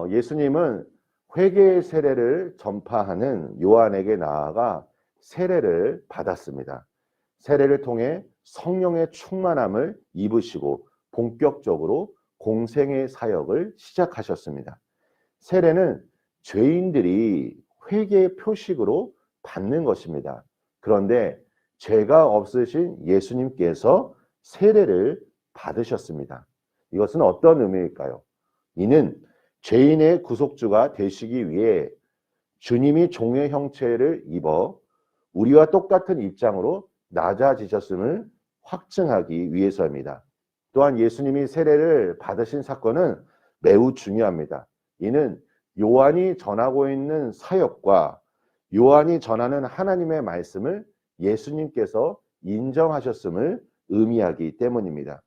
예수님은 회개의 세례를 전파하는 요한에게 나아가 세례를 받았습니다. 세례를 통해 성령의 충만함을 입으시고 본격적으로 공생의 사역을 시작하셨습니다. 세례는 죄인들이 회개의 표식으로 받는 것입니다. 그런데 죄가 없으신 예수님께서 세례를 받으셨습니다. 이것은 어떤 의미일까요? 이는 죄인의 구속주가 되시기 위해 주님이 종의 형체를 입어 우리와 똑같은 입장으로 낮아지셨음을 확증하기 위해서입니다. 또한 예수님이 세례를 받으신 사건은 매우 중요합니다. 이는 요한이 전하고 있는 사역과 요한이 전하는 하나님의 말씀을 예수님께서 인정하셨음을 의미하기 때문입니다.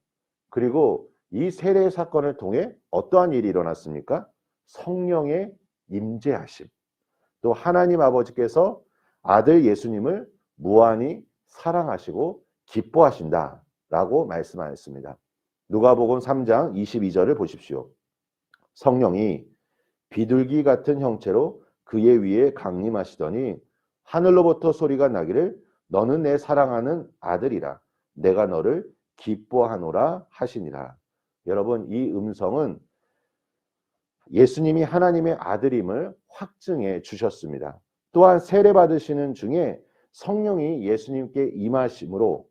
그리고 이 세례 사건을 통해 어떠한 일이 일어났습니까? 성령의 임재하심. 또 하나님 아버지께서 아들 예수님을 무한히 사랑하시고 기뻐하신다라고 말씀하였습니다. 누가복음 3장 22절을 보십시오. 성령이 비둘기 같은 형체로 그의 위에 강림하시더니 하늘로부터 소리가 나기를 너는 내 사랑하는 아들이라 내가 너를 기뻐하노라 하시니라. 여러분, 이 음성은 예수님이 하나님의 아들임을 확증해 주셨습니다. 또한 세례 받으시는 중에 성령이 예수님께 임하심으로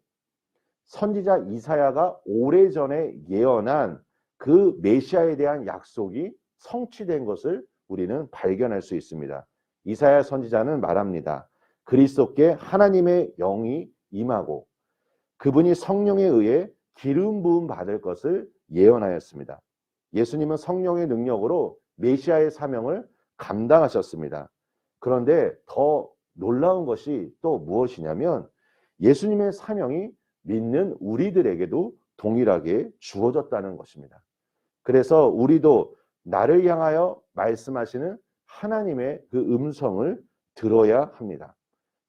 선지자 이사야가 오래전에 예언한 그 메시아에 대한 약속이 성취된 것을 우리는 발견할 수 있습니다. 이사야 선지자는 말합니다. 그리스도께 하나님의 영이 임하고 그분이 성령에 의해 기름 부음 받을 것을 예언하였습니다. 예수님은 성령의 능력으로 메시아의 사명을 감당하셨습니다. 그런데 더 놀라운 것이 또 무엇이냐면 예수님의 사명이 믿는 우리들에게도 동일하게 주어졌다는 것입니다. 그래서 우리도 나를 향하여 말씀하시는 하나님의 그 음성을 들어야 합니다.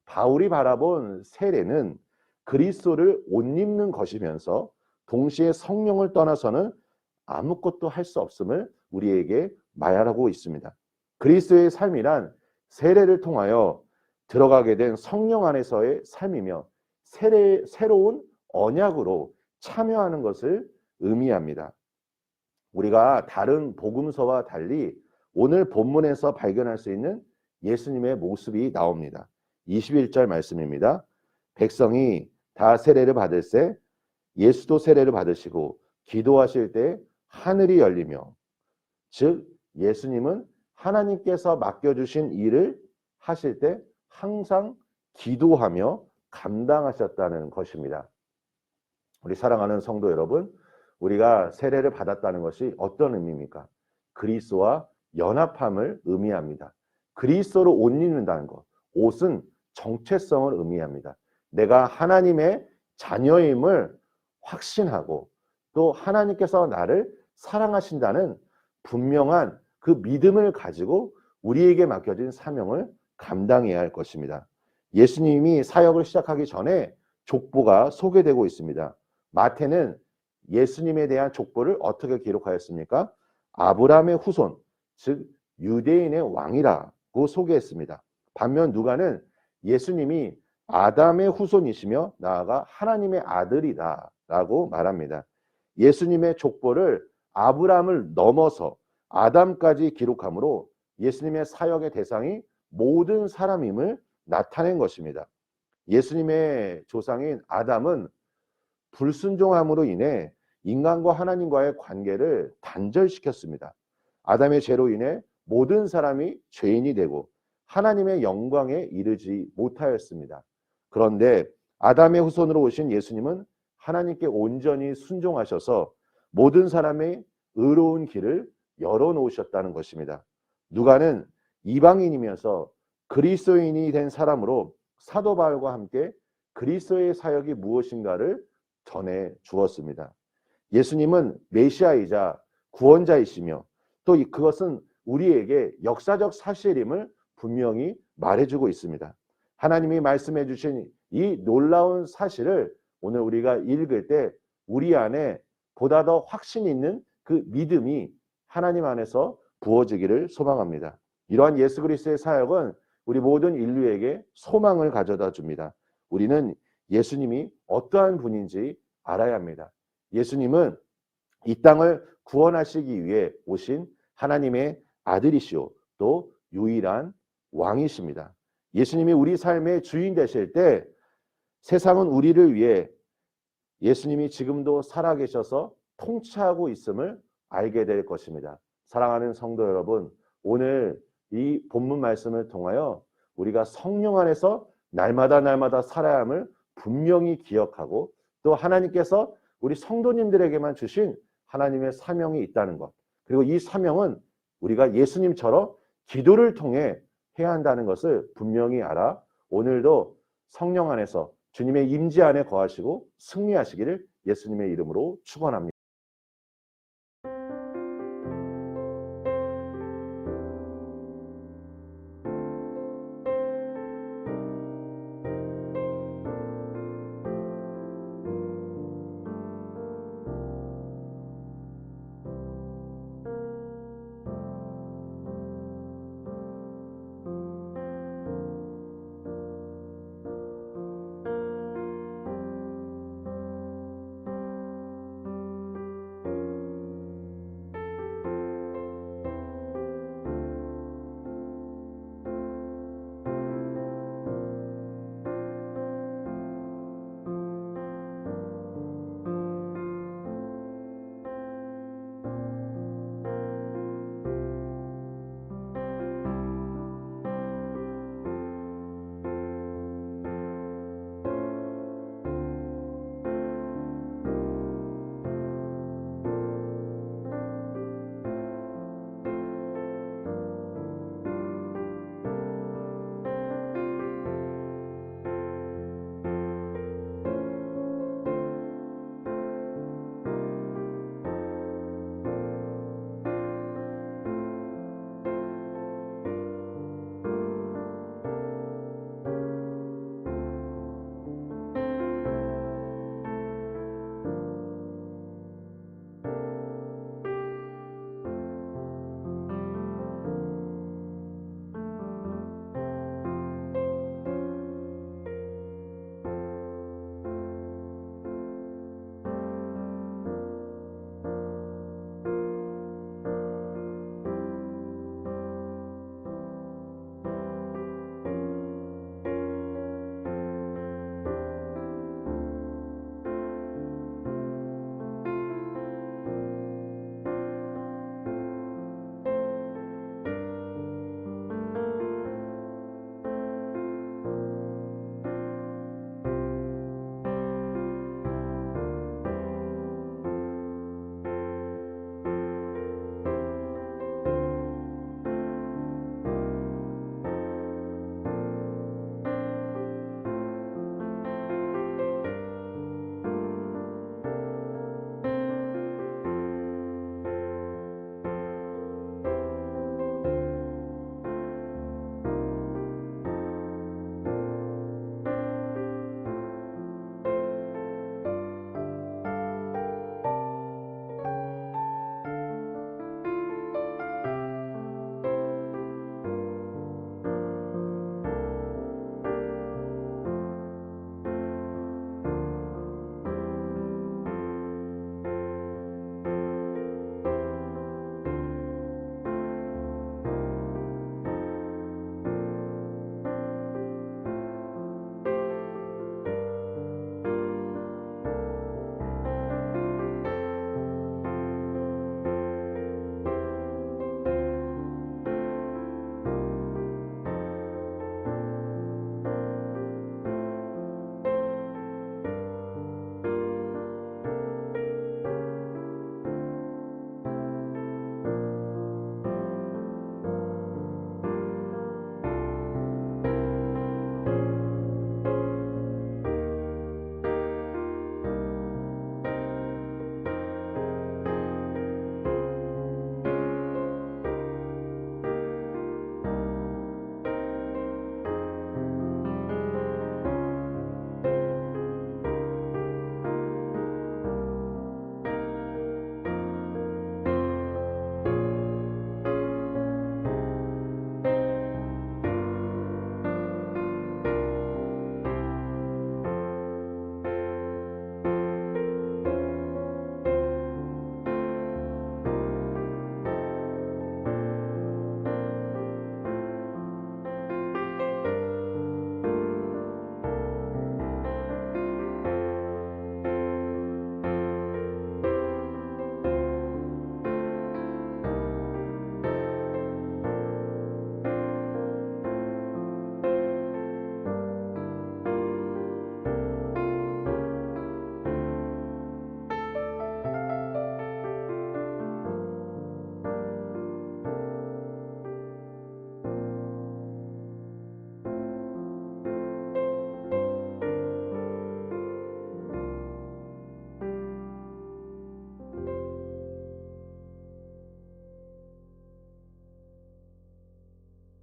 바울이 바라본 세례는 그리스도를 옷 입는 것이면서 동시에 성령을 떠나서는 아무것도 할 수 없음을 우리에게 말하고 있습니다. 그리스도의 삶이란 세례를 통하여 들어가게 된 성령 안에서의 삶이며 새로운 언약으로 참여하는 것을 의미합니다. 우리가 다른 복음서와 달리 오늘 본문에서 발견할 수 있는 예수님의 모습이 나옵니다. 21절 말씀입니다. 백성이 다 세례를 받을세 예수도 세례를 받으시고 기도하실 때 하늘이 열리며, 즉 예수님은 하나님께서 맡겨주신 일을 하실 때 항상 기도하며 감당하셨다는 것입니다. 우리 사랑하는 성도 여러분, 우리가 세례를 받았다는 것이 어떤 의미입니까? 그리스도와 연합함을 의미합니다. 그리스도로 옷 입는다는 것, 옷은 정체성을 의미합니다. 내가 하나님의 자녀임을 확신하고 또 하나님께서 나를 사랑하신다는 분명한 그 믿음을 가지고 우리에게 맡겨진 사명을 감당해야 할 것입니다. 예수님이 사역을 시작하기 전에 족보가 소개되고 있습니다. 마태는 예수님에 대한 족보를 어떻게 기록하였습니까? 아브라함의 후손, 즉 유대인의 왕이라고 소개했습니다. 반면 누가는 예수님이 아담의 후손이시며 나아가 하나님의 아들이다라고 말합니다. 예수님의 족보를 아브라함을 넘어서 아담까지 기록하므로 예수님의 사역의 대상이 모든 사람임을 나타낸 것입니다. 예수님의 조상인 아담은 불순종함으로 인해 인간과 하나님과의 관계를 단절시켰습니다. 아담의 죄로 인해 모든 사람이 죄인이 되고 하나님의 영광에 이르지 못하였습니다. 그런데 아담의 후손으로 오신 예수님은 하나님께 온전히 순종하셔서 모든 사람의 의로운 길을 열어놓으셨다는 것입니다. 누가는 이방인이면서 그리스도인이 된 사람으로 사도 바울과 함께 그리스도의 사역이 무엇인가를 전해 주었습니다. 예수님은 메시아이자 구원자이시며 또 그것은 우리에게 역사적 사실임을 분명히 말해주고 있습니다. 하나님이 말씀해 주신 이 놀라운 사실을 오늘 우리가 읽을 때 우리 안에 보다 더 확신 있는 그 믿음이 하나님 안에서 부어지기를 소망합니다. 이러한 예수 그리스도의 사역은 우리 모든 인류에게 소망을 가져다 줍니다. 우리는 예수님이 어떠한 분인지 알아야 합니다. 예수님은 이 땅을 구원하시기 위해 오신 하나님의 아들이시오, 또 유일한 왕이십니다. 예수님이 우리 삶의 주인 되실 때 세상은 우리를 위해 예수님이 지금도 살아계셔서 통치하고 있음을 알게 될 것입니다. 사랑하는 성도 여러분, 오늘 이 본문 말씀을 통하여 우리가 성령 안에서 날마다 살아야 함을 분명히 기억하고, 또 하나님께서 우리 성도님들에게만 주신 하나님의 사명이 있다는 것, 그리고 이 사명은 우리가 예수님처럼 기도를 통해 해야 한다는 것을 분명히 알아 오늘도 성령 안에서 주님의 임재 안에 거하시고 승리하시기를 예수님의 이름으로 축원합니다.